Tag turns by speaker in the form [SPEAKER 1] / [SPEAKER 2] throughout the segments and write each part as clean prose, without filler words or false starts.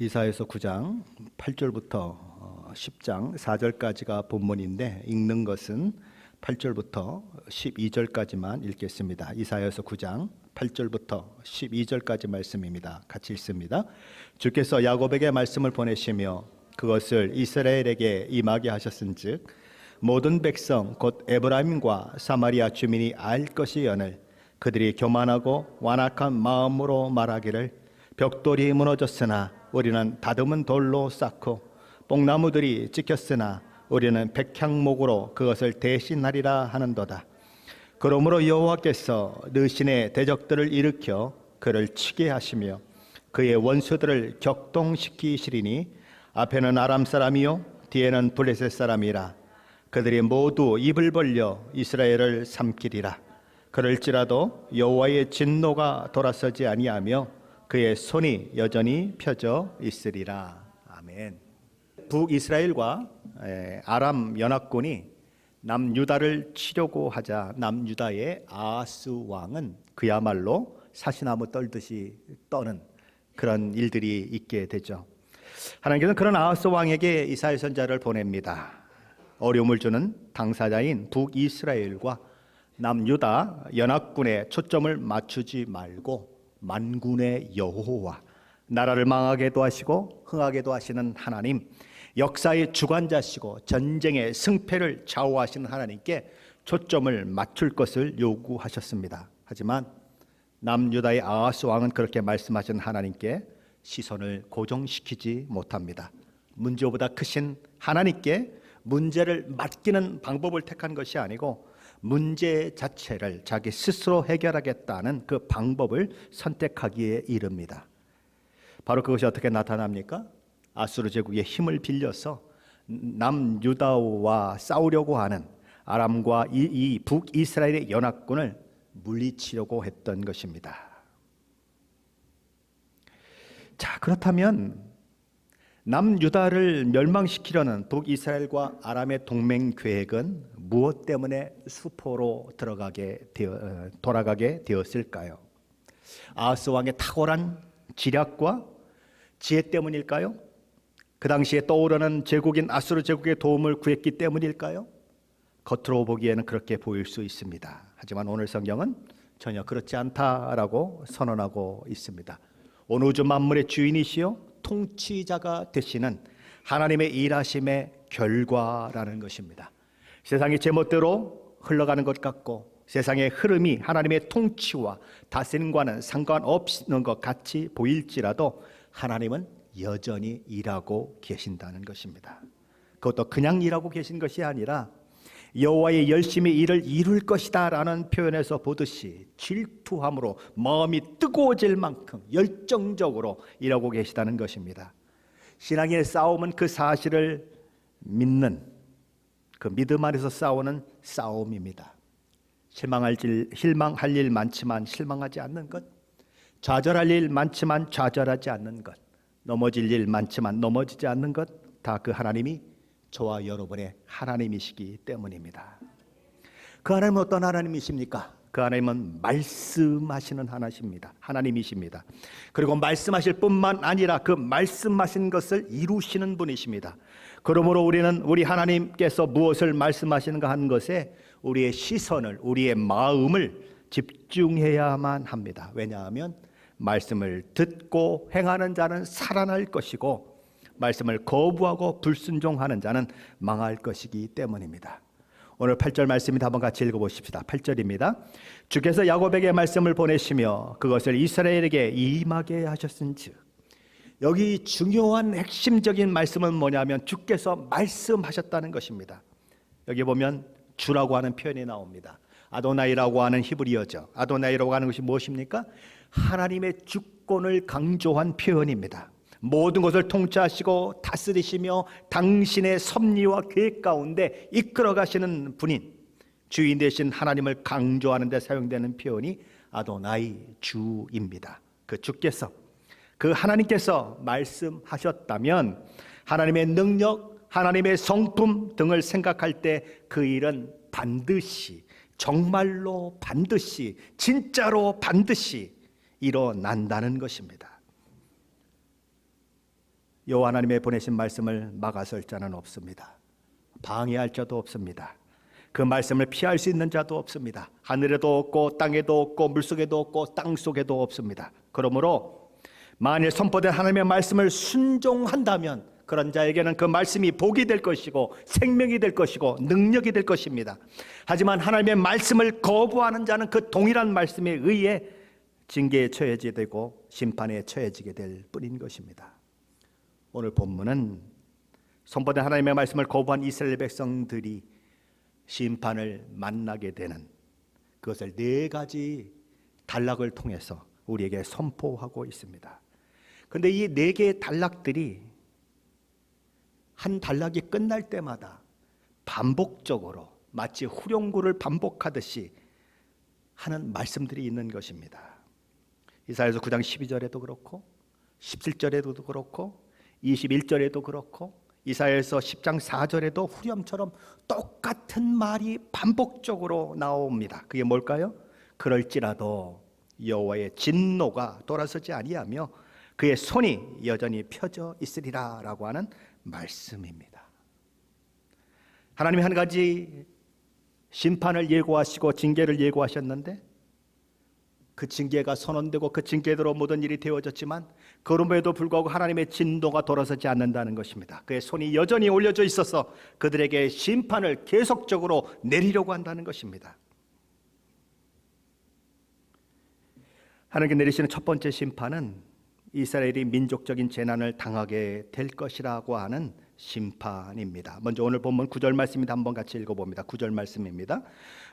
[SPEAKER 1] 이사야서 9장 8절부터 10장 4절까지가 본문인데 읽는 것은 8절부터 12절까지만 읽겠습니다. 이사야서 9장 8절부터 12절까지 말씀입니다. 같이 읽습니다. 주께서 야곱에게 말씀을 보내시며 그것을 이스라엘에게 임하게 하셨은즉 모든 백성 곧 에브라임과 사마리아 주민이 알 것이여늘 그들이 교만하고 완악한 마음으로 말하기를 벽돌이 무너졌으나 우리는 다듬은 돌로 쌓고 뽕나무들이 찍혔으나 우리는 백향목으로 그것을 대신하리라 하는도다. 그러므로 여호와께서 느신의 대적들을 일으켜 그를 치게 하시며 그의 원수들을 격동시키시리니 앞에는 아람 사람이요 뒤에는 블레셋 사람이라. 그들이 모두 입을 벌려 이스라엘을 삼키리라. 그럴지라도 여호와의 진노가 돌아서지 아니하며 그의 손이 여전히 펴져 있으리라. 아멘. 북이스라엘과 아람 연합군이 남유다를 치려고 하자 남유다의 아하스 왕은 그야말로 사시나무 떨듯이 떠는 그런 일들이 있게 되죠. 하나님께서는 그런 아하스 왕에게 이사야 선지자를 보냅니다. 어려움을 주는 당사자인 북이스라엘과 남유다 연합군에 초점을 맞추지 말고 만군의 여호와, 나라를 망하게도 하시고 흥하게도 하시는 하나님, 역사의 주관자시고 전쟁의 승패를 좌우하시는 하나님께 초점을 맞출 것을 요구하셨습니다. 하지만 남유다의 아하스 왕은 그렇게 말씀하신 하나님께 시선을 고정시키지 못합니다. 문제보다 크신 하나님께 문제를 맡기는 방법을 택한 것이 아니고 문제 자체를 자기 스스로 해결하겠다는 그 방법을 선택하기에 이릅니다. 바로 그것이 어떻게 나타납니까? 아수르 제국의 힘을 빌려서 남유다와 싸우려고 하는 아람과 이 북이스라엘의 연합군을 물리치려고 했던 것입니다. 자, 그렇다면 남유다를 멸망시키려는 북이스라엘과 아람의 동맹 계획은 무엇 때문에 수포로 돌아가게 되었을까요? 아하스 왕의 탁월한 지략과 지혜 때문일까요? 그 당시에 떠오르는 제국인 아수르 제국의 도움을 구했기 때문일까요? 겉으로 보기에는 그렇게 보일 수 있습니다. 하지만 오늘 성경은 전혀 그렇지 않다라고 선언하고 있습니다. 온 우주 만물의 주인이시요 통치자가 되시는 하나님의 일하심의 결과라는 것입니다. 세상이 제멋대로 흘러가는 것 같고 세상의 흐름이 하나님의 통치와 다스림과는 상관없는 것 같이 보일지라도 하나님은 여전히 일하고 계신다는 것입니다. 그것도 그냥 일하고 계신 것이 아니라 여호와의 열심히 일을 이룰 것이다 라는 표현에서 보듯이 질투함으로 마음이 뜨거워질 만큼 열정적으로 일하고 계시다는 것입니다. 신앙의 싸움은 그 사실을 믿는 그 믿음 안에서 싸우는 싸움입니다. 실망할 일 많지만 실망하지 않는 것, 좌절할 일 많지만 좌절하지 않는 것, 넘어질 일 많지만 넘어지지 않는 것, 다 그 하나님이 저와 여러분의 하나님이시기 때문입니다. 그 하나님은 어떤 하나님이십니까? 그 하나님은 말씀하시는 하나님이십니다. 그리고 말씀하실 뿐만 아니라 그 말씀하신 것을 이루시는 분이십니다. 그러므로 우리는 우리 하나님께서 무엇을 말씀하시는가 하는 것에 우리의 시선을, 우리의 마음을 집중해야만 합니다. 왜냐하면 말씀을 듣고 행하는 자는 살아날 것이고 말씀을 거부하고 불순종하는 자는 망할 것이기 때문입니다. 오늘 8절 말씀입니다. 한번 같이 읽어보십시다. 8절입니다. 주께서 야곱에게 말씀을 보내시며 그것을 이스라엘에게 임하게 하셨은즉. 여기 중요한 핵심적인 말씀은 뭐냐면 주께서 말씀하셨다는 것입니다. 여기 보면 주라고 하는 표현이 나옵니다. 아도나이라고 하는 히브리어죠. 아도나이라고 하는 것이 무엇입니까? 하나님의 주권을 강조한 표현입니다. 모든 것을 통치하시고 다스리시며 당신의 섭리와 계획 가운데 이끌어 가시는 분인 주인 되신 하나님을 강조하는 데 사용되는 표현이 아도나이 주입니다. 그 주께서, 그 하나님께서 말씀하셨다면 하나님의 능력, 하나님의 성품 등을 생각할 때 그 일은 반드시, 정말로 반드시, 진짜로 반드시 일어난다는 것입니다. 여호와 하나님의 보내신 말씀을 막아설 자는 없습니다. 방해할 자도 없습니다. 그 말씀을 피할 수 있는 자도 없습니다. 하늘에도 없고 땅에도 없고 물속에도 없고 땅속에도 없습니다. 그러므로 만일 선포된 하나님의 말씀을 순종한다면 그런 자에게는 그 말씀이 복이 될 것이고 생명이 될 것이고 능력이 될 것입니다. 하지만 하나님의 말씀을 거부하는 자는 그 동일한 말씀에 의해 징계에 처해지게 되고 심판에 처해지게 될 뿐인 것입니다. 오늘 본문은 선포된 하나님의 말씀을 거부한 이스라엘 백성들이 심판을 만나게 되는 그것을 4가지 단락을 통해서 우리에게 선포하고 있습니다. 그런데 이 4개의 단락들이 한 단락이 끝날 때마다 반복적으로 마치 후렴구를 반복하듯이 하는 말씀들이 있는 것입니다. 이사야서 9장 12절에도 그렇고 17절에도 그렇고 21절에도 그렇고 이사야서 10장 4절에도 후렴처럼 똑같은 말이 반복적으로 나옵니다. 그게 뭘까요? 그럴지라도 여호와의 진노가 돌아서지 아니하며 그의 손이 여전히 펴져 있으리라 라고 하는 말씀입니다. 하나님이 한 가지 심판을 예고하시고 징계를 예고하셨는데 그 징계가 선언되고 그 징계대로 모든 일이 되어졌지만 그럼에도 불구하고 하나님의 진노가 돌아서지 않는다는 것입니다. 그의 손이 여전히 올려져 있어서 그들에게 심판을 계속적으로 내리려고 한다는 것입니다. 하나님께 내리시는 첫 번째 심판은 이스라엘이 민족적인 재난을 당하게 될 것이라고 하는 심판입니다. 먼저 오늘 본문 9절 말씀입니다. 한번 같이 읽어봅니다. 9절 말씀입니다.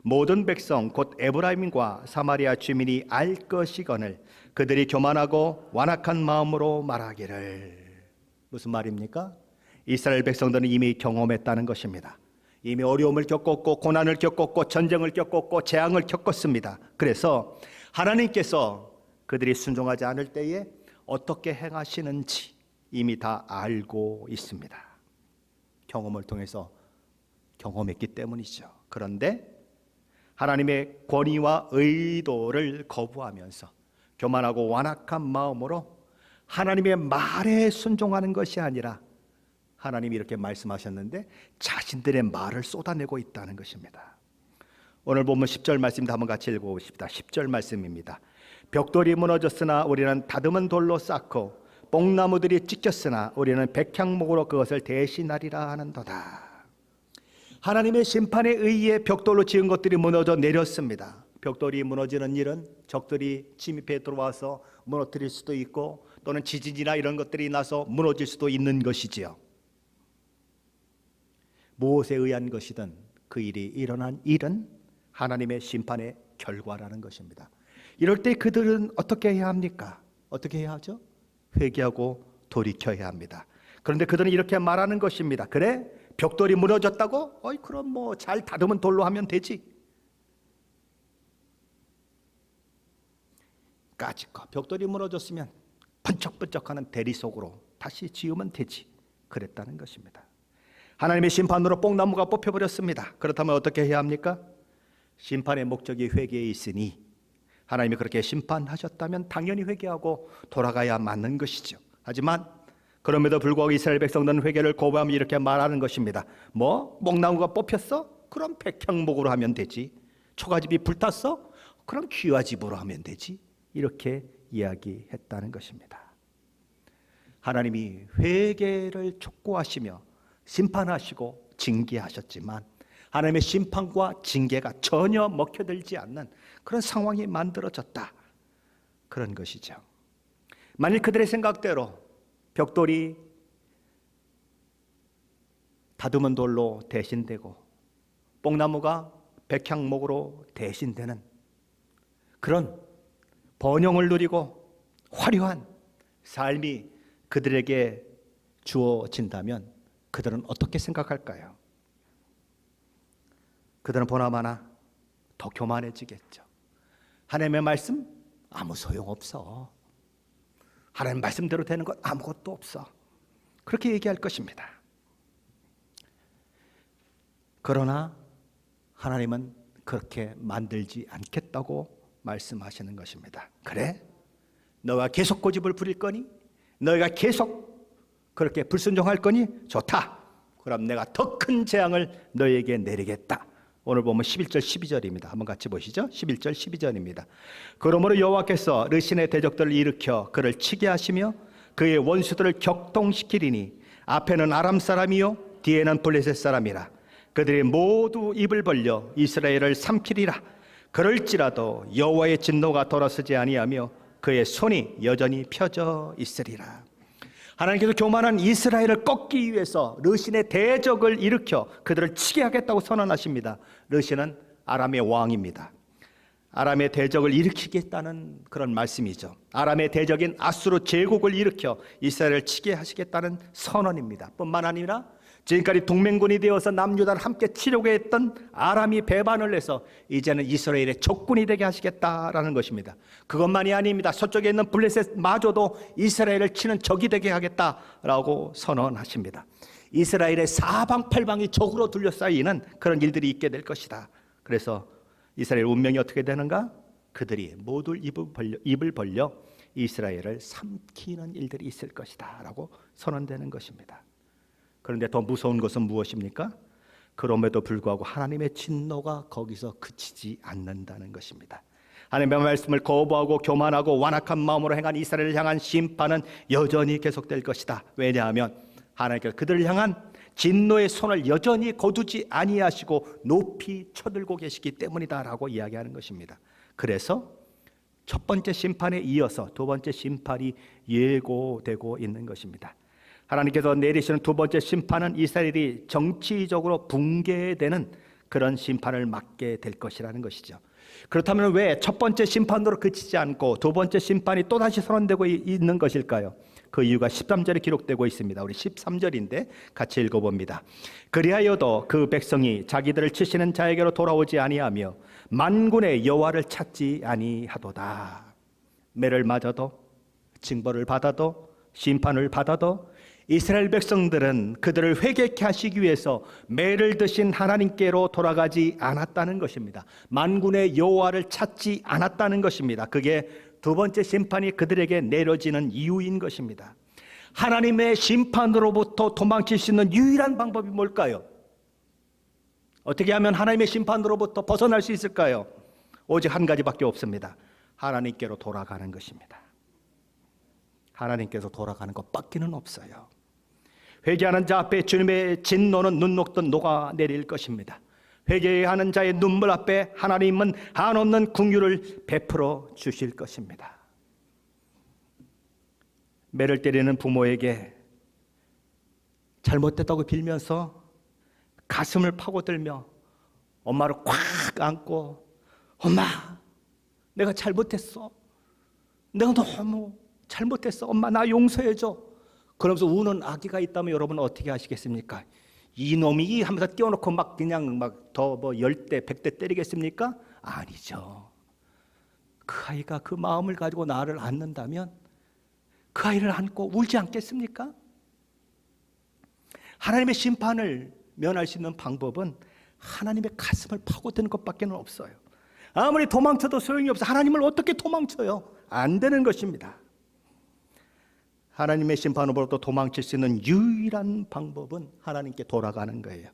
[SPEAKER 1] 모든 백성 곧 에브라임과 사마리아 주민이 알 것이거늘 그들이 교만하고 완악한 마음으로 말하기를. 무슨 말입니까? 이스라엘 백성들은 이미 경험했다는 것입니다. 이미 어려움을 겪었고 고난을 겪었고 전쟁을 겪었고 재앙을 겪었습니다. 그래서 하나님께서 그들이 순종하지 않을 때에 어떻게 행하시는지 이미 다 알고 있습니다. 경험을 통해서 경험했기 때문이죠. 그런데 하나님의 권위와 의도를 거부하면서 교만하고 완악한 마음으로 하나님의 말에 순종하는 것이 아니라 하나님이 이렇게 말씀하셨는데 자신들의 말을 쏟아내고 있다는 것입니다. 오늘 보면 10절 말씀도 한번 같이 읽어보십시다. 10절 말씀입니다. 벽돌이 무너졌으나 우리는 다듬은 돌로 쌓고 뽕나무들이 찢겼으나 우리는 백향목으로 그것을 대신하리라 하는도다. 하나님의 심판에 의해 벽돌로 지은 것들이 무너져 내렸습니다. 벽돌이 무너지는 일은 적들이 침입해 들어와서 무너뜨릴 수도 있고 또는 지진이나 이런 것들이 나서 무너질 수도 있는 것이지요. 무엇에 의한 것이든 그 일이 일어난 일은 하나님의 심판의 결과라는 것입니다. 이럴 때 그들은 어떻게 해야 합니까? 어떻게 해야 하죠? 회개하고 돌이켜야 합니다. 그런데 그들은 이렇게 말하는 것입니다. 그래? 벽돌이 무너졌다고? 어이 그럼 뭐 잘 다듬은 돌로 하면 되지. 까짓거 벽돌이 무너졌으면 번쩍번쩍하는 대리 속으로 다시 지으면 되지. 그랬다는 것입니다. 하나님의 심판으로 뽕나무가 뽑혀버렸습니다. 그렇다면 어떻게 해야 합니까? 심판의 목적이 회개에 있으니 하나님이 그렇게 심판하셨다면 당연히 회개하고 돌아가야 맞는 것이죠. 하지만 그럼에도 불구하고 이스라엘 백성들은 회개를 거부하며 이렇게 말하는 것입니다. 뭐? 뽕나무가 뽑혔어? 그럼 백향목으로 하면 되지. 초가집이 불탔어? 그럼 귀화집으로 하면 되지. 이렇게 이야기했다는 것입니다. 하나님이 회개를 촉구하시며 심판하시고 징계하셨지만 하나님의 심판과 징계가 전혀 먹혀들지 않는 그런 상황이 만들어졌다. 그런 것이죠. 만일 그들의 생각대로 벽돌이 다듬은 돌로 대신되고 뽕나무가 백향목으로 대신되는 그런 번영을 누리고 화려한 삶이 그들에게 주어진다면 그들은 어떻게 생각할까요? 그들은 보나마나 더 교만해지겠죠. 하나님의 말씀 아무 소용없어. 하나님 말씀대로 되는 것 아무것도 없어. 그렇게 얘기할 것입니다. 그러나 하나님은 그렇게 만들지 않겠다고 말씀하시는 것입니다. 그래? 너가 계속 고집을 부릴 거니? 너희가 계속 그렇게 불순종할 거니? 좋다. 그럼 내가 더 큰 재앙을 너에게 내리겠다. 오늘 보면 11절 12절입니다. 한번 같이 보시죠. 11절 12절입니다. 그러므로 여호와께서 르신의 대적들을 일으켜 그를 치게 하시며 그의 원수들을 격동시키리니 앞에는 아람 사람이요 뒤에는 블레셋 사람이라. 그들이 모두 입을 벌려 이스라엘을 삼키리라. 그럴지라도 여호와의 진노가 돌아서지 아니하며 그의 손이 여전히 펴져 있으리라. 하나님께서 교만한 이스라엘을 꺾기 위해서 르신의 대적을 일으켜 그들을 치게 하겠다고 선언하십니다. 르신은 아람의 왕입니다. 아람의 대적을 일으키겠다는 그런 말씀이죠. 아람의 대적인 아수르 제국을 일으켜 이스라엘을 치게 하시겠다는 선언입니다. 뿐만 아니라 지금까지 동맹군이 되어서 남유다를 함께 치려고 했던 아람이 배반을 해서 이제는 이스라엘의 적군이 되게 하시겠다라는 것입니다. 그것만이 아닙니다. 서쪽에 있는 블레셋마저도 이스라엘을 치는 적이 되게 하겠다라고 선언하십니다. 이스라엘의 사방팔방이 적으로 둘러싸이는 그런 일들이 있게 될 것이다. 그래서 이스라엘 운명이 어떻게 되는가? 그들이 모두 입을 벌려 이스라엘을 삼키는 일들이 있을 것이다 라고 선언되는 것입니다. 그런데 더 무서운 것은 무엇입니까? 그럼에도 불구하고 하나님의 진노가 거기서 그치지 않는다는 것입니다. 하나님의 말씀을 거부하고 교만하고 완악한 마음으로 행한 이스라엘을 향한 심판은 여전히 계속될 것이다. 왜냐하면 하나님께서 그들을 향한 진노의 손을 여전히 거두지 아니하시고 높이 쳐들고 계시기 때문이다라고 이야기하는 것입니다. 그래서 첫 번째 심판에 이어서 두 번째 심판이 예고되고 있는 것입니다. 하나님께서 내리시는 두 번째 심판은 이스라엘이 정치적으로 붕괴되는 그런 심판을 맞게 될 것이라는 것이죠. 그렇다면 왜 첫 번째 심판으로 그치지 않고 두 번째 심판이 또다시 선언되고 있는 것일까요? 그 이유가 13절에 기록되고 있습니다. 우리 13절인데 같이 읽어봅니다. 그리하여도 그 백성이 자기들을 치시는 자에게로 돌아오지 아니하며 만군의 여호와를 찾지 아니하도다. 매를 맞아도 징벌을 받아도 심판을 받아도 이스라엘 백성들은 그들을 회개케 하시기 위해서 매를 드신 하나님께로 돌아가지 않았다는 것입니다. 만군의 여호와를 찾지 않았다는 것입니다. 그게 두 번째 심판이 그들에게 내려지는 이유인 것입니다. 하나님의 심판으로부터 도망칠 수 있는 유일한 방법이 뭘까요? 어떻게 하면 하나님의 심판으로부터 벗어날 수 있을까요? 오직 한 가지밖에 없습니다. 하나님께로 돌아가는 것입니다. 하나님께서 돌아가는 것밖에는 없어요. 회개하는 자 앞에 주님의 진노는 눈 녹듯 녹아내릴 것입니다. 회개하는 자의 눈물 앞에 하나님은 한없는 긍휼을 베풀어 주실 것입니다. 매를 때리는 부모에게 잘못됐다고 빌면서 가슴을 파고들며 엄마를 꽉 안고 엄마 내가 잘못했어. 내가 너무 잘못했어. 엄마 나 용서해줘. 그러면서 우는 아기가 있다면 여러분 어떻게 하시겠습니까? 이놈이 하면서 띄워놓고 막 그냥 막 더 뭐 10대 100대 때리겠습니까? 아니죠. 그 아이가 그 마음을 가지고 나를 안는다면 그 아이를 안고 울지 않겠습니까? 하나님의 심판을 면할 수 있는 방법은 하나님의 가슴을 파고드는 것밖에 없어요. 아무리 도망쳐도 소용이 없어. 하나님을 어떻게 도망쳐요? 안 되는 것입니다. 하나님의 심판으로부터 도망칠 수 있는 유일한 방법은 하나님께 돌아가는 거예요.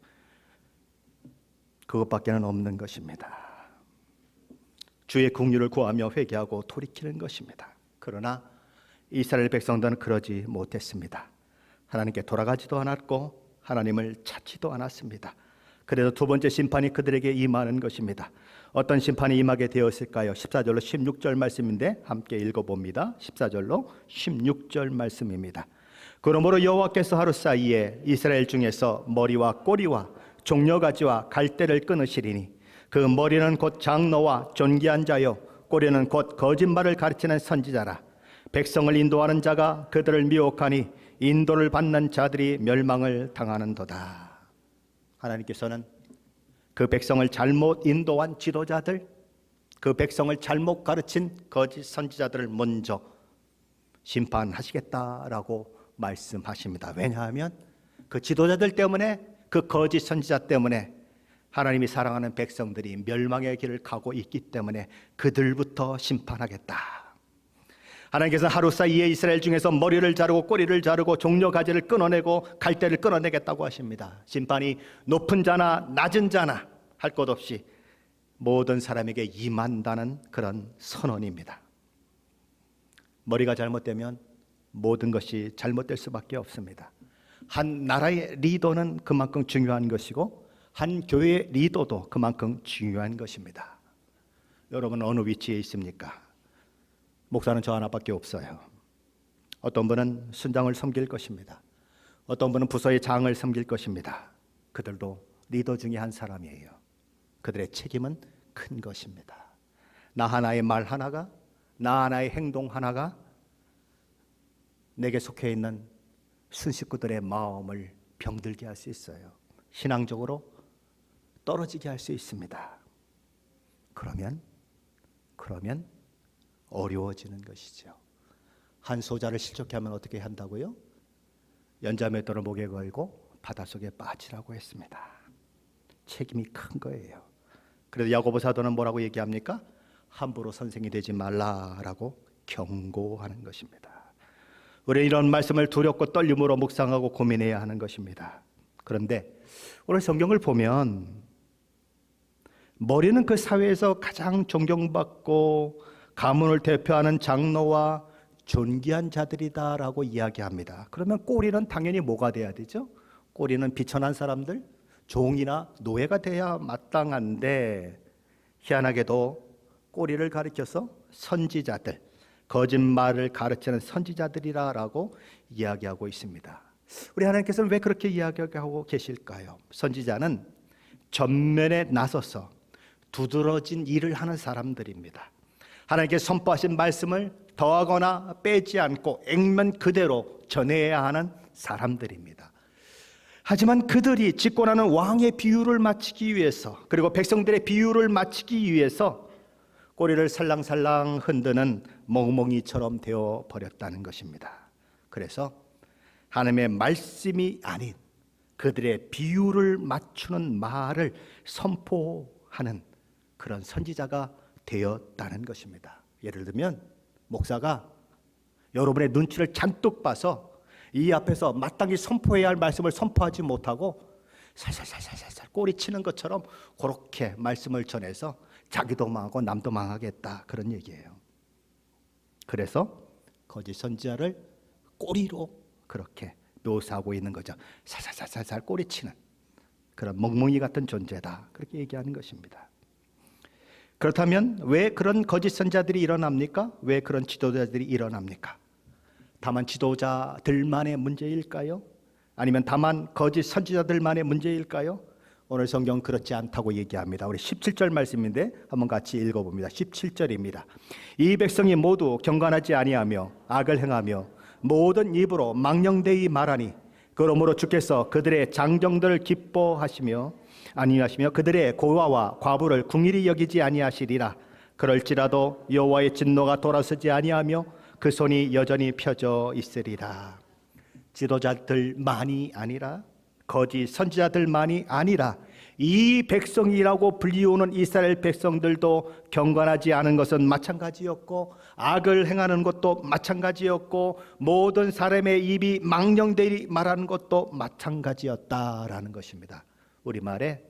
[SPEAKER 1] 그것밖에는 없는 것입니다. 주의 긍휼을 구하며 회개하고 돌이키는 것입니다. 그러나 이스라엘 백성들은 그러지 못했습니다. 하나님께 돌아가지도 않았고 하나님을 찾지도 않았습니다. 그래서 두 번째 심판이 그들에게 임하는 것입니다. 어떤 심판이 임하게 되었을까요? 14절로 16절 말씀인데 함께 읽어봅니다. 14절로 16절 말씀입니다. 그러므로 여호와께서 하루 사이에 이스라엘 중에서 머리와 꼬리와 종려가지와 갈대를 끊으시리니 그 머리는 곧 장로와 존귀한 자요 꼬리는 곧 거짓말을 가르치는 선지자라. 백성을 인도하는 자가 그들을 미혹하니 인도를 받는 자들이 멸망을 당하는도다. 하나님께서는 그 백성을 잘못 인도한 지도자들, 그 백성을 잘못 가르친 거짓 선지자들을 먼저 심판하시겠다라고 말씀하십니다. 왜냐하면 그 지도자들 때문에, 그 거짓 선지자 때문에 하나님이 사랑하는 백성들이 멸망의 길을 가고 있기 때문에 그들부터 심판하겠다. 하나님께서 하루 사이에 이스라엘 중에서 머리를 자르고 꼬리를 자르고 종려 가지를 끊어내고 갈대를 끊어내겠다고 하십니다. 심판이 높은 자나 낮은 자나 할 것 없이 모든 사람에게 임한다는 그런 선언입니다. 머리가 잘못되면 모든 것이 잘못될 수밖에 없습니다. 한 나라의 리더는 그만큼 중요한 것이고 한 교회의 리더도 그만큼 중요한 것입니다. 여러분 어느 위치에 있습니까? 목사는 저 하나밖에 없어요. 어떤 분은 순장을 섬길 것입니다. 어떤 분은 부서의 장을 섬길 것입니다. 그들도 리더 중에 한 사람이에요. 그들의 책임은 큰 것입니다. 나 하나의 말 하나가, 나 하나의 행동 하나가 내게 속해 있는 순식구들의 마음을 병들게 할 수 있어요. 신앙적으로 떨어지게 할 수 있습니다. 그러면 어려워지는 것이죠. 한 소자를 실족케 하면 어떻게 한다고요? 연자맷돌을 목에 걸고 바닷속에 빠지라고 했습니다. 책임이 큰 거예요. 그래서 야고보 사도는 뭐라고 얘기합니까? 함부로 선생이 되지 말라라고 경고하는 것입니다. 우리는 이런 말씀을 두렵고 떨림으로 묵상하고 고민해야 하는 것입니다. 그런데 오늘 성경을 보면 머리는 그 사회에서 가장 존경받고 가문을 대표하는 장로와 존귀한 자들이다라고 이야기합니다. 그러면 꼬리는 당연히 뭐가 돼야 되죠? 꼬리는 비천한 사람들, 종이나 노예가 돼야 마땅한데 희한하게도 꼬리를 가리켜서 선지자들, 거짓말을 가르치는 선지자들이라고 이야기하고 있습니다. 우리 하나님께서는 왜 그렇게 이야기하고 계실까요? 선지자는 전면에 나서서 두드러진 일을 하는 사람들입니다. 하나님께 선포하신 말씀을 더하거나 빼지 않고 액면 그대로 전해야 하는 사람들입니다. 하지만 그들이 집권하는 왕의 비유를 마치기 위해서, 그리고 백성들의 비유를 마치기 위해서 꼬리를 살랑살랑 흔드는 멍멍이처럼 되어 버렸다는 것입니다. 그래서 하나님의 말씀이 아닌 그들의 비유를 맞추는 말을 선포하는 그런 선지자가 되었다는 것입니다. 예를 들면 목사가 여러분의 눈치를 잔뜩 봐서 이 앞에서 마땅히 선포해야 할 말씀을 선포하지 못하고 살살살살살살 꼬리치는 것처럼 그렇게 말씀을 전해서 자기도 망하고 남도 망하겠다, 그런 얘기예요. 그래서 거짓 선지자를 꼬리로 그렇게 묘사하고 있는 거죠. 살살살살 꼬리치는 그런 멍멍이 같은 존재다, 그렇게 얘기하는 것입니다. 그렇다면 왜 그런 거짓 선지자들이 일어납니까? 왜 그런 지도자들이 일어납니까? 다만 지도자들만의 문제일까요? 아니면 다만 거짓 선지자들만의 문제일까요? 오늘 성경 그렇지 않다고 얘기합니다. 우리 17절 말씀인데 한번 같이 읽어봅니다. 17절입니다. 이 백성이 모두 경건하지 아니하며 악을 행하며 모든 입으로 망령되이 말하니 그러므로 주께서 그들의 장정들을 기뻐하시며 아니하시며 그들의 고아와 과부를 궁일이 여기지 아니하시리라. 그럴지라도 여호와의 진노가 돌아서지 아니하며 그 손이 여전히 펴져 있으리라. 지도자들만이 아니라 거짓 선지자들만이 아니라 이 백성이라고 불리우는 이스라엘 백성들도 경건하지 않은 것은 마찬가지였고 악을 행하는 것도 마찬가지였고 모든 사람의 입이 망령되이 말하는 것도 마찬가지였다라는 것입니다. 우리말에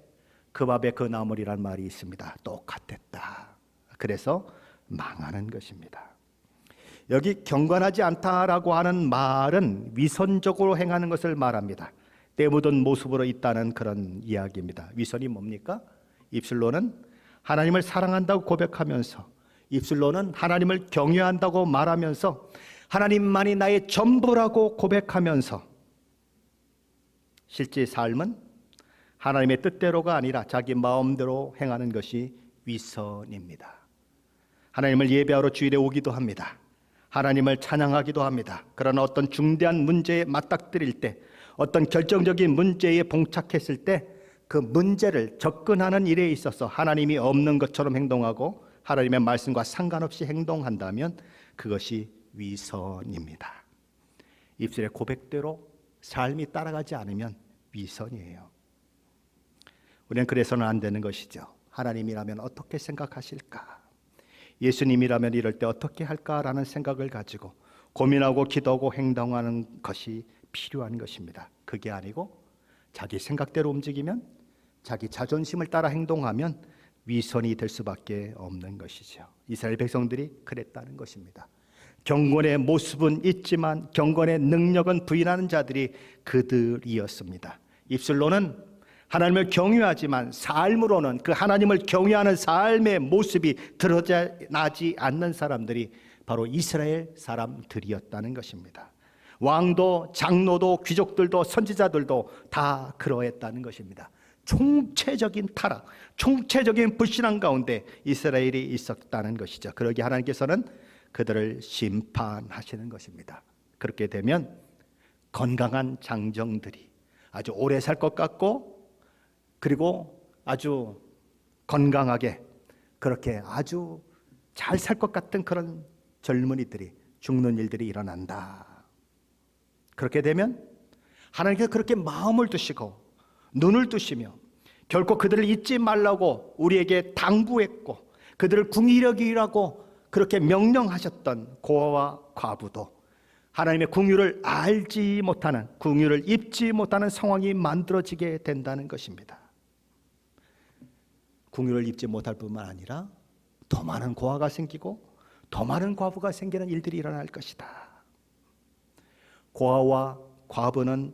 [SPEAKER 1] 그 밥에 그 나물이란 말이 있습니다. 똑같았다. 그래서 망하는 것입니다. 여기 경건하지 않다라고 하는 말은 위선적으로 행하는 것을 말합니다. 때 묻은 모습으로 있다는 그런 이야기입니다. 위선이 뭡니까? 입술로는 하나님을 사랑한다고 고백하면서, 입술로는 하나님을 경외한다고 말하면서, 하나님만이 나의 전부라고 고백하면서 실제 삶은 하나님의 뜻대로가 아니라 자기 마음대로 행하는 것이 위선입니다. 하나님을 예배하러 주일에 오기도 합니다. 하나님을 찬양하기도 합니다. 그러나 어떤 중대한 문제에 맞닥뜨릴 때, 어떤 결정적인 문제에 봉착했을 때 그 문제를 접근하는 일에 있어서 하나님이 없는 것처럼 행동하고 하나님의 말씀과 상관없이 행동한다면 그것이 위선입니다. 입술의 고백대로 삶이 따라가지 않으면 위선이에요. 우리는 그래서는 안 되는 것이죠. 하나님이라면 어떻게 생각하실까? 예수님이라면 이럴 때 어떻게 할까라는 생각을 가지고 고민하고 기도하고 행동하는 것이 필요한 것입니다. 그게 아니고 자기 생각대로 움직이면, 자기 자존심을 따라 행동하면 위선이 될 수밖에 없는 것이죠. 이스라엘 백성들이 그랬다는 것입니다. 경건의 모습은 있지만 경건의 능력은 부인하는 자들이 그들이었습니다. 입술로는 하나님을 경외하지만 삶으로는 그 하나님을 경외하는 삶의 모습이 드러나지 않는 사람들이 바로 이스라엘 사람들이었다는 것입니다. 왕도 장로도 귀족들도 선지자들도 다 그러했다는 것입니다. 총체적인 타락, 총체적인 불신앙 가운데 이스라엘이 있었다는 것이죠. 그러기에 하나님께서는 그들을 심판하시는 것입니다. 그렇게 되면 건강한 장정들이 아주 오래 살 것 같고, 그리고 아주 건강하게 그렇게 아주 잘 살 것 같은 그런 젊은이들이 죽는 일들이 일어난다. 그렇게 되면 하나님께서 그렇게 마음을 두시고 눈을 뜨시며 결코 그들을 잊지 말라고 우리에게 당부했고 그들을 궁히 여기라고 그렇게 명령하셨던 고아와 과부도 하나님의 긍휼을 알지 못하는, 긍휼을 입지 못하는 상황이 만들어지게 된다는 것입니다. 긍휼을 입지 못할 뿐만 아니라 더 많은 고아가 생기고 더 많은 과부가 생기는 일들이 일어날 것이다. 고아와 과부는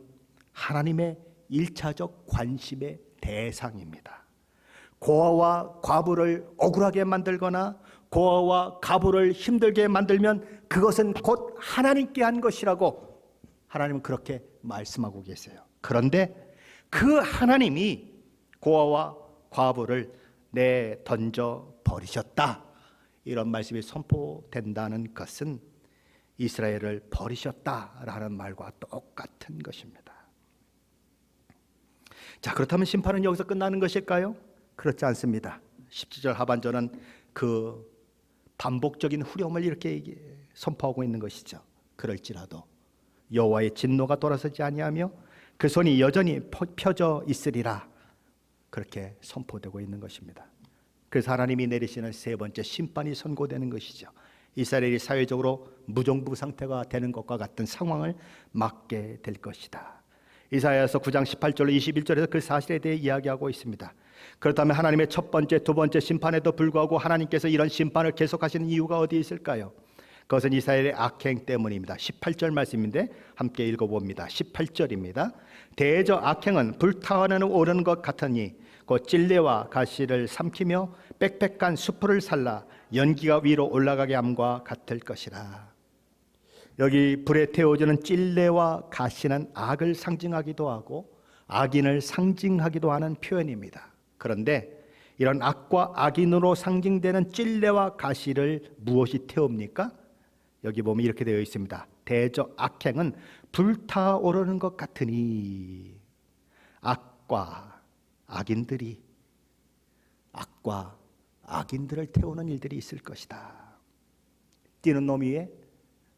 [SPEAKER 1] 하나님의 1차적 관심의 대상입니다. 고아와 과부를 억울하게 만들거나 고아와 과부를 힘들게 만들면 그것은 곧 하나님께 한 것이라고 하나님은 그렇게 말씀하고 계세요. 그런데 그 하나님이 고아와 과부를 내던져 버리셨다, 이런 말씀이 선포된다는 것은 이스라엘을 버리셨다라는 말과 똑같은 것입니다. 자, 그렇다면 심판은 여기서 끝나는 것일까요? 그렇지 않습니다. 17절 하반절은 그 반복적인 후렴을 이렇게 선포하고 있는 것이죠. 그럴지라도 여호와의 진노가 돌아서지 아니하며 그 손이 여전히 펴져 있으리라, 그렇게 선포되고 있는 것입니다. 그래서 하나님이 내리시는 세 번째 심판이 선고되는 것이죠. 이스라엘이 사회적으로 무정부 상태가 되는 것과 같은 상황을 맞게 될 것이다. 이사야서 9장 18절로 21절에서 그 사실에 대해 이야기하고 있습니다. 그렇다면 하나님의 첫 번째, 두 번째 심판에도 불구하고 하나님께서 이런 심판을 계속하시는 이유가 어디에 있을까요? 그것은 이스라엘의 악행 때문입니다. 18절 말씀인데 함께 읽어봅니다. 18절입니다. 대저 악행은 불타는 오르는 것 같으니 곧 찔레와 가시를 삼키며 빽빽한 수풀을 살라 연기가 위로 올라가게 함과 같을 것이라. 여기 불에 태워지는 찔레와 가시는 악을 상징하기도 하고 악인을 상징하기도 하는 표현입니다. 그런데 이런 악과 악인으로 상징되는 찔레와 가시를 무엇이 태웁니까? 여기 보면 이렇게 되어 있습니다. 대저 악행은 불타오르는 것 같으니, 악과 악인들이, 악과 악인들을 태우는 일들이 있을 것이다. 뛰는 놈 위에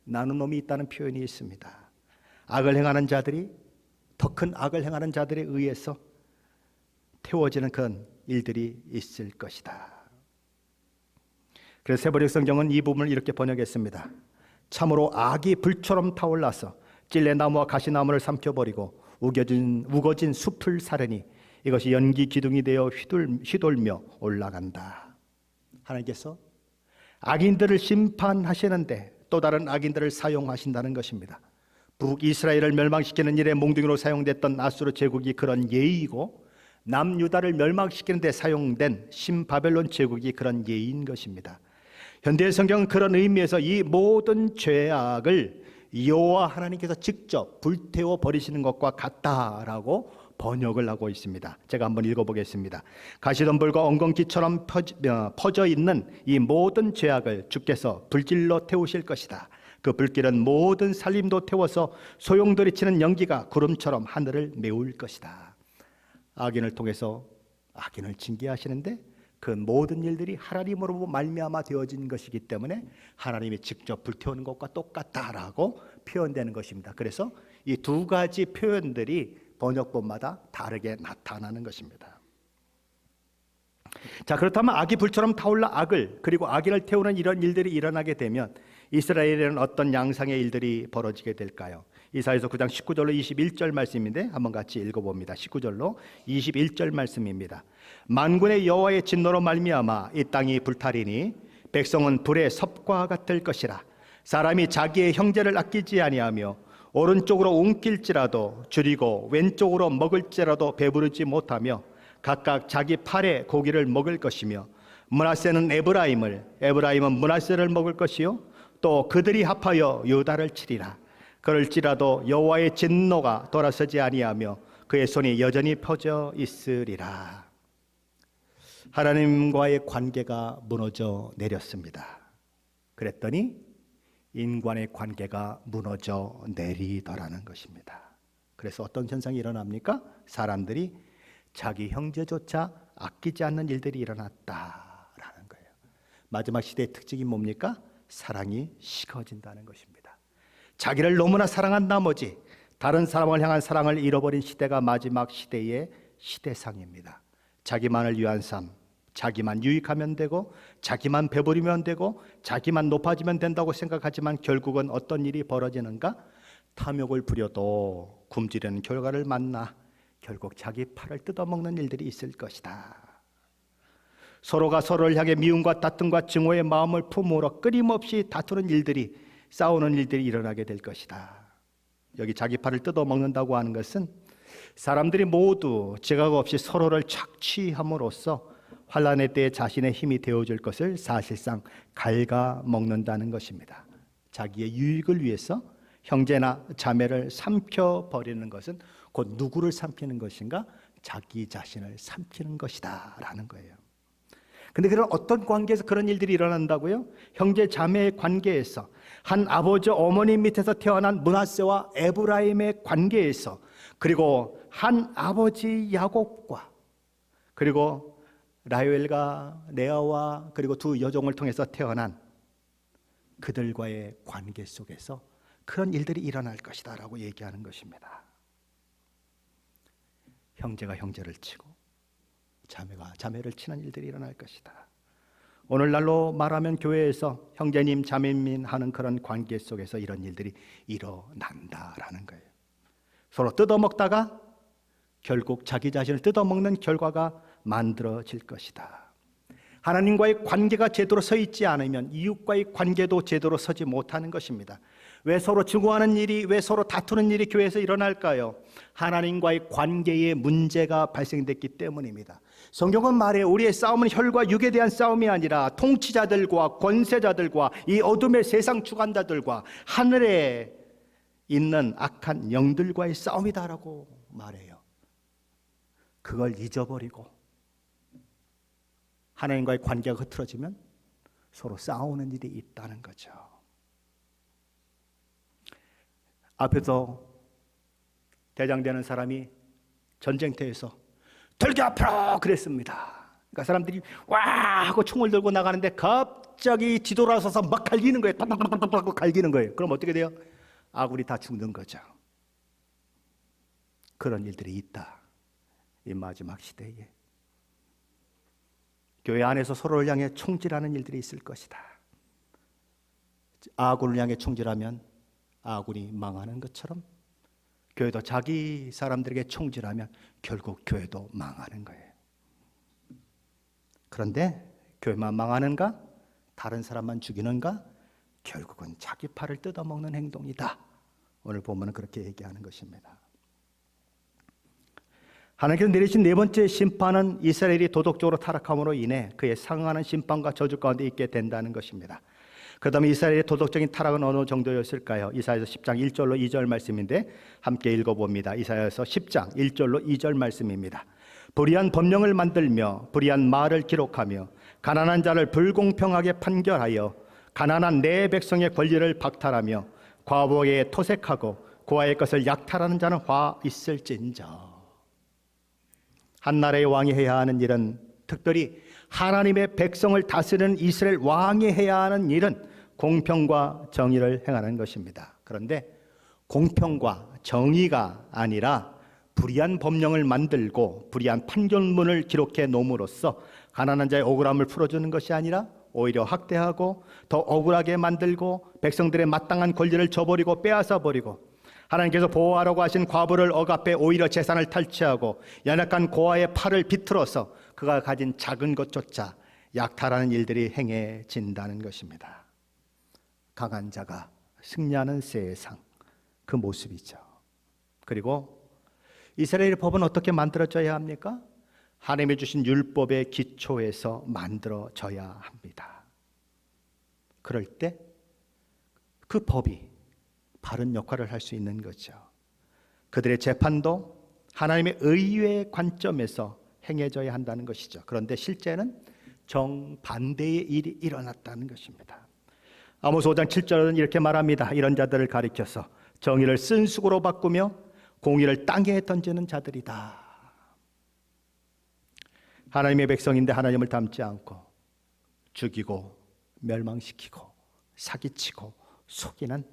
[SPEAKER 1] 나는 놈이 있다는 표현이 있습니다. 악을 행하는 자들이, 더 큰 악을 행하는 자들에 의해서 태워지는 그런 일들이 있을 것이다. 그래서 세번역 성경은 이 부분을 이렇게 번역했습니다. 참으로 악이 불처럼 타올라서 찔레나무와 가시나무를 삼켜버리고 우거진 숲을 사르니 이것이 연기 기둥이 되어 휘돌며 올라간다. 하나님께서 악인들을 심판하시는데 또 다른 악인들을 사용하신다는 것입니다. 북이스라엘을 멸망시키는 일에 몽둥이로 사용됐던 아수르 제국이 그런 예이고, 남유다를 멸망시키는 데 사용된 신바벨론 제국이 그런 예인 것입니다. 현대 성경은 그런 의미에서 이 모든 죄악을 여호와 하나님께서 직접 불태워 버리시는 것과 같다라고 번역을 하고 있습니다. 제가 한번 읽어보겠습니다. 가시덤불과 엉겅퀴처럼 퍼져 있는 이 모든 죄악을 주께서 불길로 태우실 것이다. 그 불길은 모든 살림도 태워서 소용돌이치는 연기가 구름처럼 하늘을 메울 것이다. 악인을 통해서 악인을 징계하시는데 그 모든 일들이 하나님으로 말미암아 되어진 것이기 때문에 하나님이 직접 불태우는 것과 똑같다라고 표현되는 것입니다. 그래서 이 두 가지 표현들이 번역본마다 다르게 나타나는 것입니다. 자, 그렇다면 악이 불처럼 타올라 악을, 그리고 악인을 태우는 이런 일들이 일어나게 되면 이스라엘에는 어떤 양상의 일들이 벌어지게 될까요? 이사야서 9장 19절로 21절 말씀인데 한번 같이 읽어봅니다. 19절로 21절 말씀입니다. 만군의 여호와의 진노로 말미암아 이 땅이 불타리니 백성은 불의 섭과 같을 것이라. 사람이 자기의 형제를 아끼지 아니하며 오른쪽으로 움킬지라도 줄이고 왼쪽으로 먹을지라도 배부르지 못하며 각각 자기 팔에 고기를 먹을 것이며 므낫세는 에브라임은 므낫세를 먹을 것이요 또 그들이 합하여 유다를 치리라. 그럴지라도 여호와의 진노가 돌아서지 아니하며 그의 손이 여전히 펴져 있으리라. 하나님과의 관계가 무너져 내렸습니다. 그랬더니 인간의 관계가 무너져 내리더라는 것입니다. 그래서 어떤 현상이 일어납니까? 사람들이 자기 형제조차 아끼지 않는 일들이 일어났다라는 거예요. 마지막 시대의 특징이 뭡니까? 사랑이 식어진다는 것입니다. 자기를 너무나 사랑한 나머지 다른 사람을 향한 사랑을 잃어버린 시대가 마지막 시대의 시대상입니다. 자기만을 위한 삶, 자기만 유익하면 되고 자기만 배부르면 되고 자기만 높아지면 된다고 생각하지만 결국은 어떤 일이 벌어지는가? 탐욕을 부려도 굶주리는 결과를 만나 결국 자기 팔을 뜯어먹는 일들이 있을 것이다. 서로가 서로를 향해 미움과 다툼과 증오의 마음을 품으로 끊임없이 다투는 일들이, 싸우는 일들이 일어나게 될 것이다. 여기 자기 팔을 뜯어먹는다고 하는 것은 사람들이 모두 제각 없이 서로를 착취함으로써 환난의 때에 자신의 힘이 되어줄 것을 사실상 갉아먹는다는 것입니다. 자기의 유익을 위해서 형제나 자매를 삼켜버리는 것은 곧 누구를 삼키는 것인가? 자기 자신을 삼키는 것이다 라는 거예요. 근데 그런 어떤 관계에서 그런 일들이 일어난다고요? 형제 자매의 관계에서, 한 아버지 어머니 밑에서 태어난 므낫세와 에브라임의 관계에서, 그리고 한 아버지 야곱과 그리고 라헬과 레아와 그리고 두 여종을 통해서 태어난 그들과의 관계 속에서 그런 일들이 일어날 것이다 라고 얘기하는 것입니다. 형제가 형제를 치고 자매가 자매를 치는 일들이 일어날 것이다. 오늘날로 말하면 교회에서 형제님 자매님 하는 그런 관계 속에서 이런 일들이 일어난다라는 거예요. 서로 뜯어먹다가 결국 자기 자신을 뜯어먹는 결과가 만들어질 것이다. 하나님과의 관계가 제대로 서 있지 않으면 이웃과의 관계도 제대로 서지 못하는 것입니다. 왜 서로 증오하는 일이, 왜 서로 다투는 일이 교회에서 일어날까요? 하나님과의 관계에 문제가 발생됐기 때문입니다. 성경은 말해요. 우리의 싸움은 혈과 육에 대한 싸움이 아니라 통치자들과 권세자들과 이 어둠의 세상 주관자들과 하늘에 있는 악한 영들과의 싸움이다라고 말해요. 그걸 잊어버리고 하나님과의 관계가 흐트러지면 서로 싸우는 일이 있다는 거죠. 앞에서 대장되는 사람이 전쟁터에서 들기 앞으로 그랬습니다. 그러니까 사람들이 와 하고 총을 들고 나가는데 갑자기 뒤돌아서서 막 갈기는 거예요. 팍팍팍팍 갈기는 거예요. 그럼 어떻게 돼요? 아군이 다 죽는 거죠. 그런 일들이 있다. 이 마지막 시대에 교회 안에서 서로를 향해 총질하는 일들이 있을 것이다. 아군을 향해 총질하면 아군이 망하는 것처럼 교회도 자기 사람들에게 총질하면 결국 교회도 망하는 거예요. 그런데 교회만 망하는가? 다른 사람만 죽이는가? 결국은 자기 팔을 뜯어먹는 행동이다. 오늘 본문은 그렇게 얘기하는 것입니다. 하나님께서 내리신 네 번째 심판은 이스라엘이 도덕적으로 타락함으로 인해 그에 상응하는 심판과 저주 가운데 있게 된다는 것입니다. 그 다음에 이스라엘의 도덕적인 타락은 어느 정도였을까요? 이사야서 10장 1절로 2절 말씀인데 함께 읽어봅니다. 이사야서 10장 1절로 2절 말씀입니다. 불의한 법령을 만들며 불의한 말을 기록하며 가난한 자를 불공평하게 판결하여 가난한 내 백성의 권리를 박탈하며 과부에 토색하고 고아의 것을 약탈하는 자는 화 있을진저. 한 나라의 왕이 해야 하는 일은, 특별히 하나님의 백성을 다스리는 이스라엘 왕이 해야 하는 일은 공평과 정의를 행하는 것입니다. 그런데 공평과 정의가 아니라 불의한 법령을 만들고 불의한 판결문을 기록해 놓음으로써 가난한 자의 억울함을 풀어주는 것이 아니라 오히려 학대하고 더 억울하게 만들고 백성들의 마땅한 권리를 저버리고 빼앗아 버리고 하나님께서 보호하라고 하신 과부를 억압해 오히려 재산을 탈취하고 연약한 고아의 팔을 비틀어서 그가 가진 작은 것조차 약탈하는 일들이 행해진다는 것입니다. 강한 자가 승리하는 세상, 그 모습이죠. 그리고 이스라엘의 법은 어떻게 만들어져야 합니까? 하나님이 주신 율법의 기초에서 만들어져야 합니다. 그럴 때 그 법이 바른 역할을 할 수 있는 거죠. 그들의 재판도 하나님의 의의 관점에서 행해져야 한다는 것이죠. 그런데 실제는 정반대의 일이 일어났다는 것입니다. 아모스 5장 7절은 이렇게 말합니다. 이런 자들을 가리켜서 정의를 쓴수고로 바꾸며 공의를 땅에 던지는 자들이다. 하나님의 백성인데 하나님을 닮지 않고 죽이고 멸망시키고 사기치고 속이는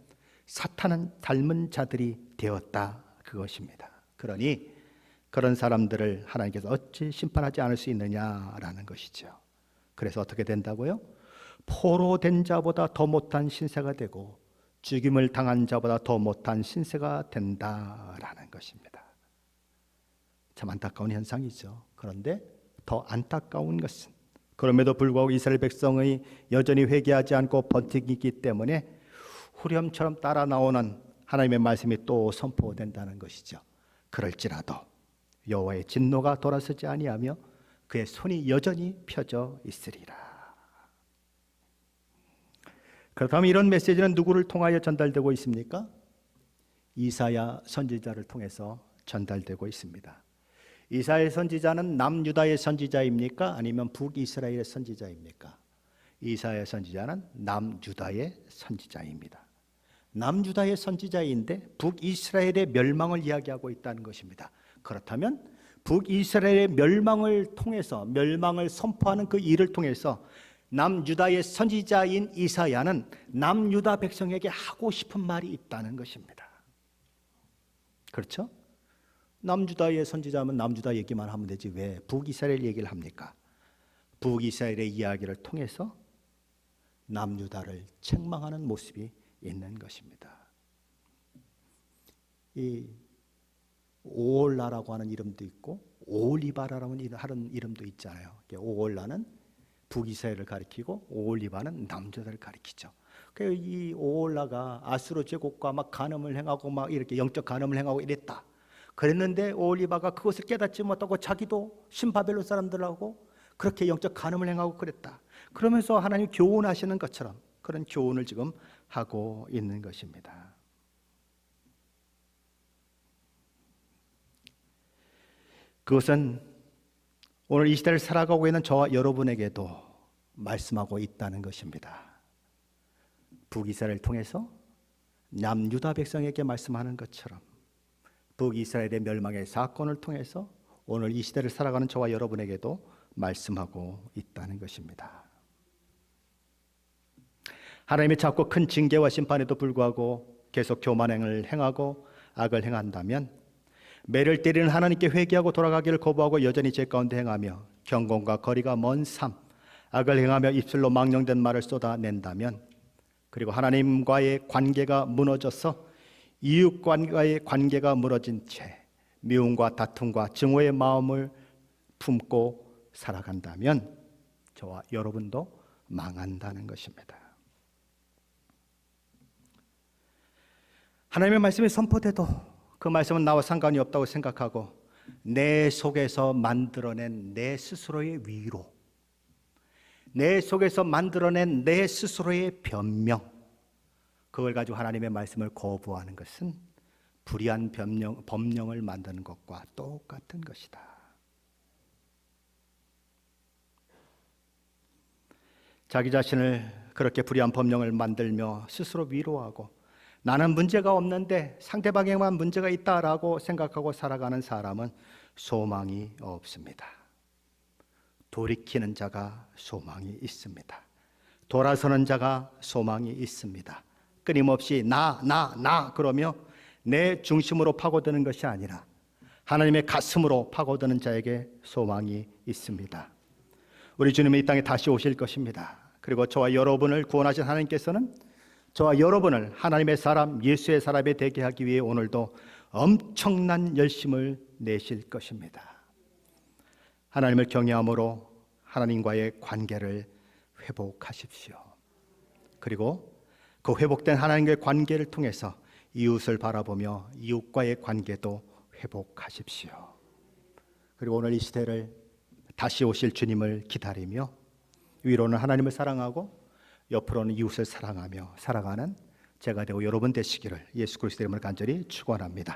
[SPEAKER 1] 사탄은 닮은 자들이 되었다, 그것입니다. 그러니 그런 사람들을 하나님께서 어찌 심판하지 않을 수 있느냐라는 것이죠. 그래서 어떻게 된다고요? 포로된 자보다 더 못한 신세가 되고 죽임을 당한 자보다 더 못한 신세가 된다라는 것입니다. 참 안타까운 현상이죠. 그런데 더 안타까운 것은 그럼에도 불구하고 이스라엘 백성이 여전히 회개하지 않고 버티기 때문에 후렴처럼 따라 나오는 하나님의 말씀이 또 선포된다는 것이죠. 그럴지라도 여호와의 진노가 돌아서지 아니하며 그의 손이 여전히 펴져 있으리라. 그렇다면 이런 메시지는 누구를 통하여 전달되고 있습니까? 이사야 선지자를 통해서 전달되고 있습니다. 이사야 선지자는 남유다의 선지자입니까? 아니면 북이스라엘의 선지자입니까? 이사야 선지자는 남유다의 선지자입니다. 남유다의 선지자인데 북이스라엘의 멸망을 이야기하고 있다는 것입니다. 그렇다면 북이스라엘의 멸망을 통해서, 멸망을 선포하는 그 일을 통해서 남유다의 선지자인 이사야는 남유다 백성에게 하고 싶은 말이 있다는 것입니다. 그렇죠? 남유다의 선지자면 남유다 얘기만 하면 되지 왜 북이스라엘 얘기를 합니까? 북이스라엘의 이야기를 통해서 남유다를 책망하는 모습이 있는 것입니다. 이 오홀라라고 하는 이름도 있고 오홀리바라는 하는 이름도 있잖아요. 오홀라는 북이스라엘을 가리키고 오홀리바는 남유다를 가리키죠. 이 오홀라가 아수르 제국과 막 간음을 행하고 막 이렇게 영적 간음을 행하고 이랬다. 그랬는데 오홀리바가 그것을 깨닫지 못하고 자기도 신바벨론 사람들하고 그렇게 영적 간음을 행하고 그랬다. 그러면서 하나님 교훈하시는 것처럼 그런 교훈을 지금 하고 있는 것입니다. 그것은 오늘 이 시대를 살아가고 있는 저와 여러분에게도 말씀하고 있다는 것입니다. 북이스라엘을 통해서 남유다 백성에게 말씀하는 것처럼 북이스라엘의 멸망의 사건을 통해서 오늘 이 시대를 살아가는 저와 여러분에게도 말씀하고 있다는 것입니다. 하나님의 작고 큰 징계와 심판에도 불구하고 계속 교만행을 행하고 악을 행한다면 매를 때리는 하나님께 회개하고 돌아가기를 거부하고 여전히 죄 가운데 행하며 경건과 거리가 먼 삶, 악을 행하며 입술로 망령된 말을 쏟아낸다면 그리고 하나님과의 관계가 무너져서 이웃과의 관계가 무너진 채 미움과 다툼과 증오의 마음을 품고 살아간다면 저와 여러분도 망한다는 것입니다. 하나님의 말씀이 선포돼도 그 말씀은 나와 상관이 없다고 생각하고 내 속에서 만들어낸 내 스스로의 위로, 내 속에서 만들어낸 내 스스로의 변명, 그걸 가지고 하나님의 말씀을 거부하는 것은 불의한 법령을 만드는 것과 똑같은 것이다. 자기 자신을 그렇게 불의한 법령을 만들며 스스로 위로하고 나는 문제가 없는데 상대방에만 문제가 있다라고 생각하고 살아가는 사람은 소망이 없습니다. 돌이키는 자가 소망이 있습니다. 돌아서는 자가 소망이 있습니다. 끊임없이 나 그러며 내 중심으로 파고드는 것이 아니라 하나님의 가슴으로 파고드는 자에게 소망이 있습니다. 우리 주님은 이 땅에 다시 오실 것입니다. 그리고 저와 여러분을 구원하신 하나님께서는 저와 여러분을 하나님의 사람, 예수의 사람이 되게 하기 위해 오늘도 엄청난 열심을 내실 것입니다. 하나님을 경외함으로 하나님과의 관계를 회복하십시오. 그리고 그 회복된 하나님과의 관계를 통해서 이웃을 바라보며 이웃과의 관계도 회복하십시오. 그리고 오늘 이 시대를 다시 오실 주님을 기다리며 위로는 하나님을 사랑하고 옆으로는 이웃을 사랑하며 살아가는 제가 되고 여러분 되시기를 예수 그리스도의 이름으로 간절히 축원합니다.